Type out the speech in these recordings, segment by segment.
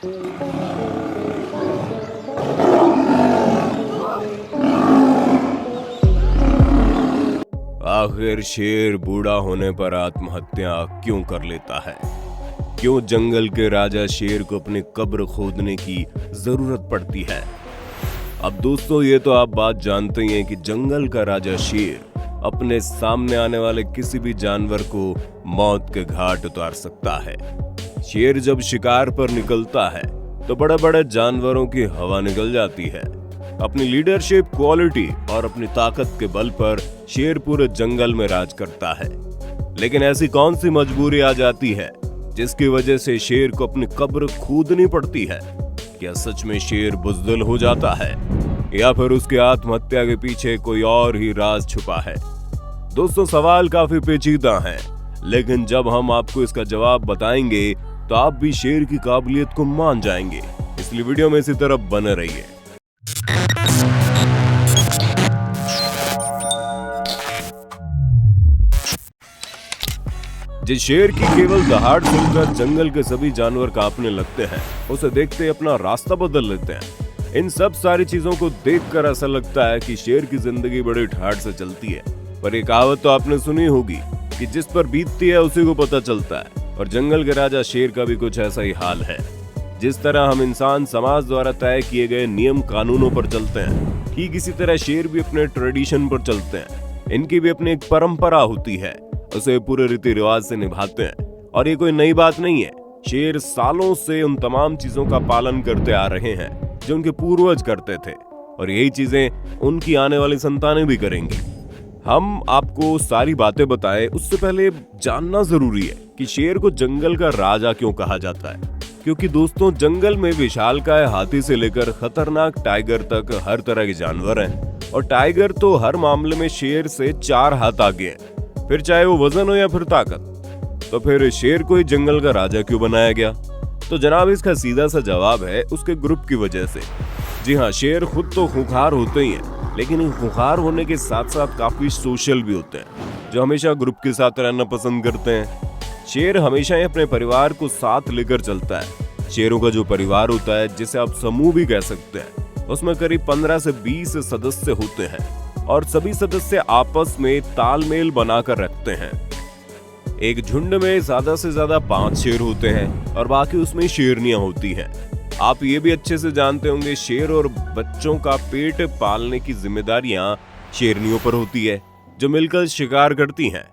आखिर शेर बूढ़ा होने पर आत्महत्या क्यों कर लेता है? क्यों जंगल के राजा शेर को अपनी कब्र खोदने की जरूरत पड़ती है? अब दोस्तों, ये तो आप बात जानते ही हैं कि जंगल का राजा शेर अपने सामने आने वाले किसी भी जानवर को मौत के घाट उतार सकता है। शेर जब शिकार पर निकलता है तो बड़े बड़े जानवरों की हवा निकल जाती है। अपनी लीडरशिप क्वालिटी और अपनी ताकत के बल पर शेर पूरे जंगल में राज करता है। लेकिन ऐसी कौन सी मजबूरी आ जाती है जिसकी वजह से शेर को अपनी कब्र खोदनी पड़ती है? क्या सच में शेर बुज़दिल हो जाता है या फिर उसकी आत्महत्या के पीछे कोई और ही राज छुपा है? दोस्तों, सवाल काफी पेचीदा है, लेकिन जब हम आपको इसका जवाब बताएंगे तो आप भी शेर की काबिलियत को मान जाएंगे। इसलिए वीडियो में इसी तरफ बने रहिए। जिस शेर की केवल दहाड़ सुनकर जंगल के सभी जानवर कांपने लगते हैं, उसे देखते ही अपना रास्ता बदल लेते हैं। इन सब सारी चीजों को देखकर ऐसा लगता है कि शेर की जिंदगी बड़ी ठाठ से चलती है। पर एक कहावत तो आपने सुनी होगी कि जिस पर बीतती है उसी को पता चलता है, और जंगल के राजा शेर का भी कुछ ऐसा ही हाल है। जिस तरह हम इंसान समाज द्वारा तय किए गए नियम कानूनों पर चलते हैं, ठीक इसी तरह शेर भी अपने ट्रेडिशन पर चलते हैं। इनकी भी अपनी एक परंपरा होती है, उसे पूरे रीति रिवाज से निभाते हैं। और ये कोई नई बात नहीं है। शेर सालों से उन तमाम चीजों का पालन करते आ रहे हैं जो उनके पूर्वज करते थे, और यही चीजें उनकी आने वाली संतानें भी करेंगी। हम आपको सारी बातें बताएं उससे पहले जानना जरूरी है कि शेर को जंगल का राजा क्यों कहा जाता है। क्योंकि दोस्तों, जंगल में विशालकाय हाथी से लेकर खतरनाक टाइगर तक हर तरह के जानवर हैं, और टाइगर तो हर मामले में शेर से 4 हाथ आगे हैं। फिर चाहे वो वजन हो या फिर ताकत। तो फिर शेर को ही जंगल का राजा क्यों बनाया गया? तो जनाब, इसका सीधा सा जवाब है उसके ग्रुप की वजह से। जी हाँ, शेर खुद तो खूंखार होते ही हैं, लेकिन खूंखार होने के साथ साथ काफी सोशल भी होते हैं, जो हमेशा ग्रुप के साथ रहना पसंद करते हैं। शेर हमेशा ही अपने परिवार को साथ लेकर चलता है। शेरों का जो परिवार होता है, जिसे आप समूह भी कह सकते हैं, उसमें करीब 15 से 20 सदस्य होते हैं, और सभी सदस्य आपस में तालमेल बनाकर रखते हैं। एक झुंड में ज्यादा से ज्यादा 5 शेर होते हैं, और बाकी उसमें शेरनियां होती हैं। आप ये भी अच्छे से जानते होंगे, शेर और बच्चों का पेट पालने की जिम्मेदारियां शेरनियों पर होती है, जो मिलकर शिकार करती हैं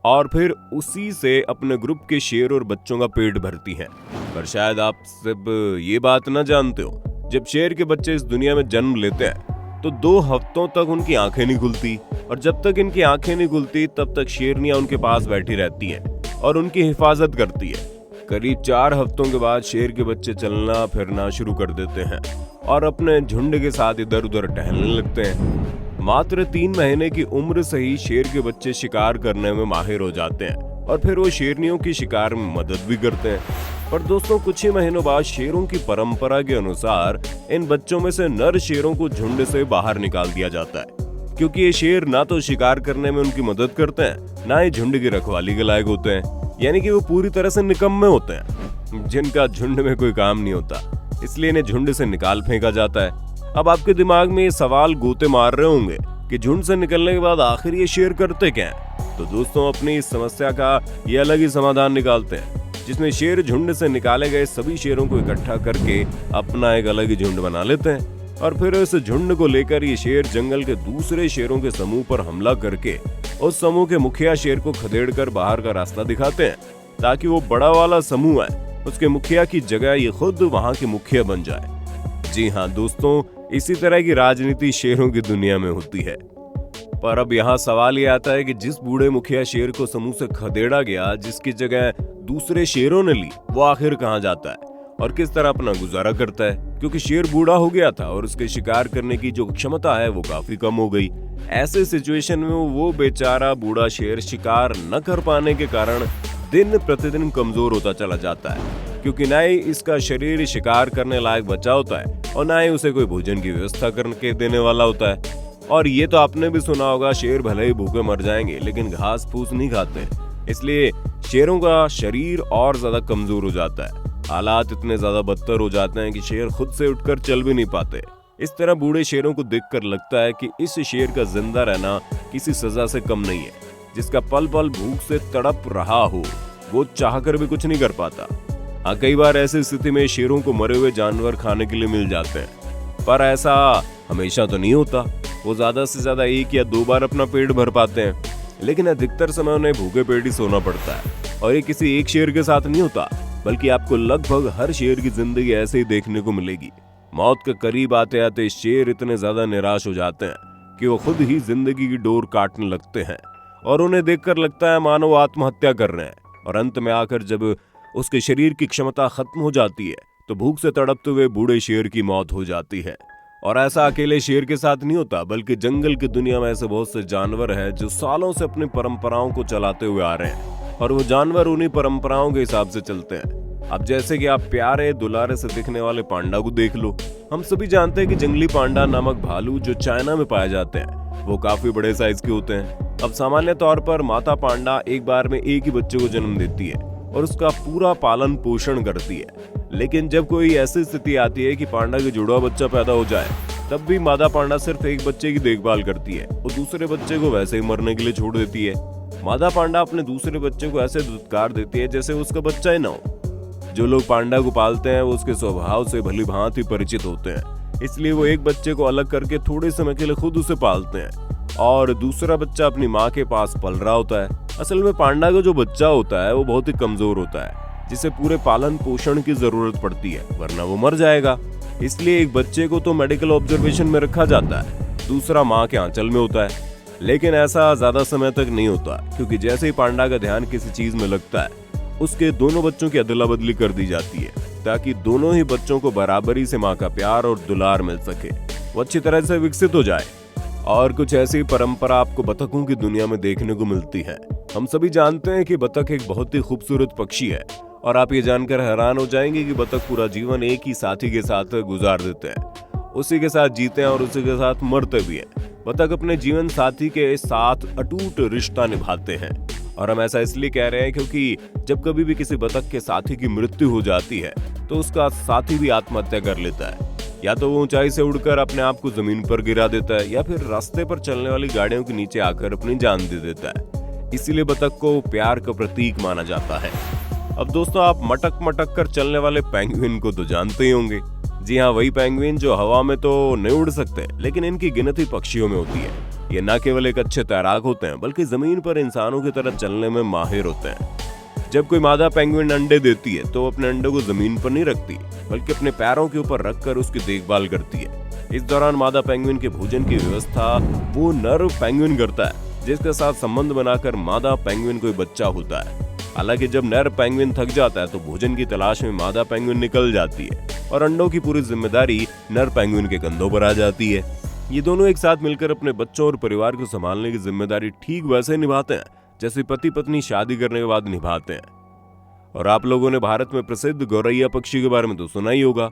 और फिर उसी से अपने ग्रुप के शेर और बच्चों का पेट भरती हैं। पर शायद आप सब ये बात न जानते हो, जब शेर के बच्चे इस दुनिया में जन्म लेते हैं तो 2 हफ्तों तक उनकी आंखें नहीं खुलती, और जब तक इनकी आंखें नहीं खुलती तब तक शेरनियां उनके पास बैठी रहती हैं और उनकी हिफाजत करती है। करीब 4 हफ्तों के बाद शेर के बच्चे चलना फिरना शुरू कर देते हैं और अपने झुंड के साथ इधर उधर टहलने लगते हैं। मात्र 3 महीने की उम्र से ही शेर के बच्चे शिकार करने में माहिर हो जाते हैं, और फिर वो शेरनियों की शिकार में मदद भी करते हैं। पर दोस्तों, कुछ ही महीनों बाद शेरों की परंपरा के अनुसार इन बच्चों में से नर शेरों को झुंड से बाहर निकाल दिया जाता है, क्योंकि ये शेर ना तो शिकार करने में उनकी मदद करते हैं, ना ही झुंड की रखवाली के लायक होते हैं। यानी कि वो पूरी तरह से निकम्मे होते हैं, जिनका झुंड में कोई काम नहीं होता, इसलिए इन्हें झुंड से निकाल फेंका जाता है। अब आपके दिमाग में ये सवाल गोते मार रहे होंगे कि झुंड से निकलने के बाद आखिर ये शेर करते क्या है? तो दोस्तों, अपनी इस समस्या का ये अलग ही समाधान निकालते हैं, जिसमें शेर झुंड से निकाले गए सभी शेरों को इकट्ठा करके अपना एक अलग ही झुंड बना लेते हैं, और फिर इस झुंड को लेकर ये शेर जंगल के दूसरे शेरों के समूह पर हमला करके उस समूह के मुखिया शेर को खदेड़कर बाहर का रास्ता दिखाते हैं, ताकि वो बड़ा वाला समूह है उसके मुखिया की जगह ये खुद वहां के मुखिया बन जाए। जी हाँ दोस्तों, इसी तरह की राजनीति शेरों की दुनिया में होती है। पर अब यहाँ सवाल ये आता है कि जिस बूढ़े मुखिया शेर को समूह से खदेड़ा गया, जिसकी जगह दूसरे शेरों ने ली, वो आखिर कहाँ जाता है और किस तरह अपना गुजारा करता है? क्योंकि शेर बूढ़ा हो गया था और उसके शिकार करने की जो क्षमता है वो काफी कम हो गई। ऐसे सिचुएशन में वो बेचारा बूढ़ा शेर शिकार न कर पाने के कारण दिन प्रतिदिन कमजोर होता चला जाता है, क्योंकि ना ही इसका शरीर शिकार करने लायक बचा होता है और ना ही उसे कोई भोजन की व्यवस्था करके देने वाला होता है। और ये तो आपने भी सुना होगा, शेर भले ही भूखे मर जाएंगे लेकिन घास फूस नहीं खाते, इसलिए शेरों का शरीर और ज्यादा कमजोर हो जाता है। हालात इतने ज्यादा बदतर हो जाते हैं कि शेर खुद से उठकर चल भी नहीं पाते। इस तरह बूढ़े शेरों को देखकर लगता है कि इस शेर का जिंदा रहना किसी सजा से कम नहीं है। जिसका पल पल भूख से तड़प रहा हो, वो चाहकर भी कुछ नहीं कर पाता। हाँ, कई बार ऐसी स्थिति में शेरों को मरे हुए जानवर खाने के लिए मिल जाते हैं, पर ऐसा हमेशा तो नहीं होता। वो ज्यादा से ज्यादा 1 या 2 बार अपना पेट भर पाते हैं, लेकिन अधिकतर समय उन्हें भूखे पेट ही सोना पड़ता है। और ये किसी एक शेर के साथ नहीं होता, बल्कि आपको लगभग हर शेर की जिंदगी ऐसे ही देखने को मिलेगी। मौत के करीब आते आते शेर इतने ज्यादा निराश हो जाते हैं कि वो खुद ही जिंदगी की डोर काटने लगते हैं और उन्हें देखकर लगता है मानो वो आत्महत्या कर रहे हैं। और अंत में आकर जब उसके शरीर की क्षमता खत्म हो जाती है तो भूख से तड़पते हुए बूढ़े शेर की मौत हो जाती है। और ऐसा अकेले शेर के साथ नहीं होता, बल्कि जंगल की दुनिया में ऐसे बहुत से जानवर हैं जो सालों से अपनी परंपराओं को चलाते हुए आ रहे हैं, और वो जानवर उन्हीं परंपराओं के हिसाब से चलते हैं। अब जैसे कि आप प्यारे दुलारे से दिखने वाले पांडा को देख लो। हम सभी जानते हैं कि जंगली पांडा नामक भालू जो चाइना में पाए जाते हैं वो काफी बड़े साइज के होते हैं। अब सामान्य तौर पर माता पांडा एक बार में एक ही बच्चे को जन्म देती है और उसका पूरा पालन पोषण करती है। लेकिन जब कोई ऐसी स्थिति आती है कि पांडा के जुड़वा बच्चा पैदा हो जाए, तब भी मादा पांडा सिर्फ एक बच्चे की देखभाल करती है और दूसरे बच्चे को वैसे ही मरने के लिए छोड़ देती है। मादा पांडा अपने दूसरे बच्चे को ऐसे दुत्कार देती है जैसे उसका बच्चा ही ना हो। जो लोग पांडा को पालते हैं वो उसके स्वभाव से भली भांति परिचित होते हैं, इसलिए वो एक बच्चे को अलग करके थोड़े समय के लिए खुद उसे पालते हैं और दूसरा बच्चा अपनी माँ के पास पल रहा होता है। असल में पांडा का जो बच्चा होता है वो बहुत ही कमजोर होता है, जिसे पूरे पालन पोषण की जरूरत पड़ती है, वरना वो मर जाएगा। इसलिए एक बच्चे को तो मेडिकल ऑब्जर्वेशन में रखा जाता है, दूसरा माँ के आंचल में होता है। लेकिन ऐसा ज्यादा समय तक नहीं होता, क्योंकि जैसे ही पांडा का ध्यान किसी चीज में लगता है उसके दोनों बच्चों की अदला बदली कर दी जाती है, ताकि दोनों ही बच्चों को बराबरी से माँ का प्यार और दुलार मिल सके, वो अच्छी तरह से विकसित हो जाए। और कुछ ऐसी परंपरा आपको बतखों की दुनिया में देखने को मिलती है। हम सभी जानते हैं कि बतख एक बहुत ही खूबसूरत पक्षी है, और आप ये जानकर हैरान हो जाएंगे कि बतख पूरा जीवन एक ही साथी के साथ गुजार देते हैं, उसी के साथ जीते हैं और उसी के साथ मरते भी हैं। बतख अपने जीवन साथी के साथ अटूट रिश्ता निभाते हैं, और हम ऐसा इसलिए कह रहे हैं क्योंकि जब कभी भी किसी बतख के साथी की मृत्यु हो जाती है तो उसका साथी भी आत्महत्या कर लेता है। या तो वो ऊंचाई से उड़कर अपने आप को जमीन पर गिरा देता है, या फिर रास्ते पर चलने वाली गाड़ियों के नीचे आकर अपनी जान दे देता है। इसीलिए बतख को प्यार का प्रतीक माना जाता है। अब दोस्तों, आप मटक मटक कर चलने वाले पेंगुइन को तो जानते ही होंगे। जी हाँ, वही पेंगुइन जो हवा में तो नहीं उड़ सकते, लेकिन इनकी गिनती पक्षियों में होती है। ये न केवल एक अच्छे तैराक होते हैं, बल्कि जमीन पर इंसानों की तरह चलने में माहिर होते हैं। जब कोई मादा पेंगुइन अंडे देती है तो वो अपने अंडे को जमीन पर नहीं रखती, बल्कि अपने पैरों के ऊपर रखकर उसकी देखभाल करती है। इस दौरान मादा पेंगुइन के भोजन की व्यवस्था वो नर पेंगुइन करता है, जिसके साथ संबंध बनाकर मादा पेंगुइन कोई बच्चा होता है। हालांकि जब नर पेंगुइन थक जाता है तो भोजन की तलाश में मादा पेंगुइन निकल जाती है और अंडों की पूरी जिम्मेदारी नर पेंगुइन के कंधों पर आ जाती है। ये दोनों एक साथ मिलकर अपने बच्चों और परिवार को संभालने की जिम्मेदारी ठीक वैसे निभाते हैं जैसे पति पत्नी शादी करने के बाद निभाते हैं। और आप लोगों ने भारत में प्रसिद्ध गौरैया पक्षी के बारे में तो सुना ही होगा,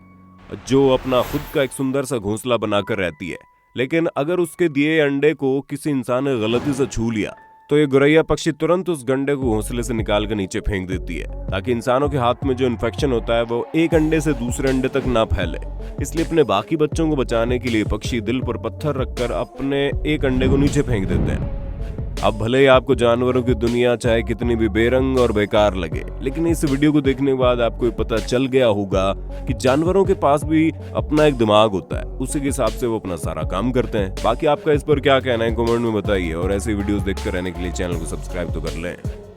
जो अपना खुद का एक सुंदर सा घोंसला बनाकर रहती है। लेकिन अगर उसके दिए अंडे को किसी इंसान ने गलती से छू लिया तो ये गौरैया पक्षी तुरंत उस गंडे को घोंसले से निकाल कर नीचे फेंक देती है, ताकि इंसानों के हाथ में जो इन्फेक्शन होता है वो एक अंडे से दूसरे अंडे तक ना फैले। इसलिए अपने बाकी बच्चों को बचाने के लिए पक्षी दिल पर पत्थर रखकर अपने एक अंडे को नीचे फेंक देते हैं। अब भले ही आपको जानवरों की दुनिया चाहे कितनी भी बेरंग और बेकार लगे, लेकिन इस वीडियो को देखने के बाद आपको पता चल गया होगा कि जानवरों के पास भी अपना एक दिमाग होता है, उसी के हिसाब से वो अपना सारा काम करते हैं। बाकी आपका इस पर क्या कहना है कमेंट में बताइए, और ऐसे वीडियोस देखते रहने के लिए चैनल को सब्सक्राइब तो कर लें।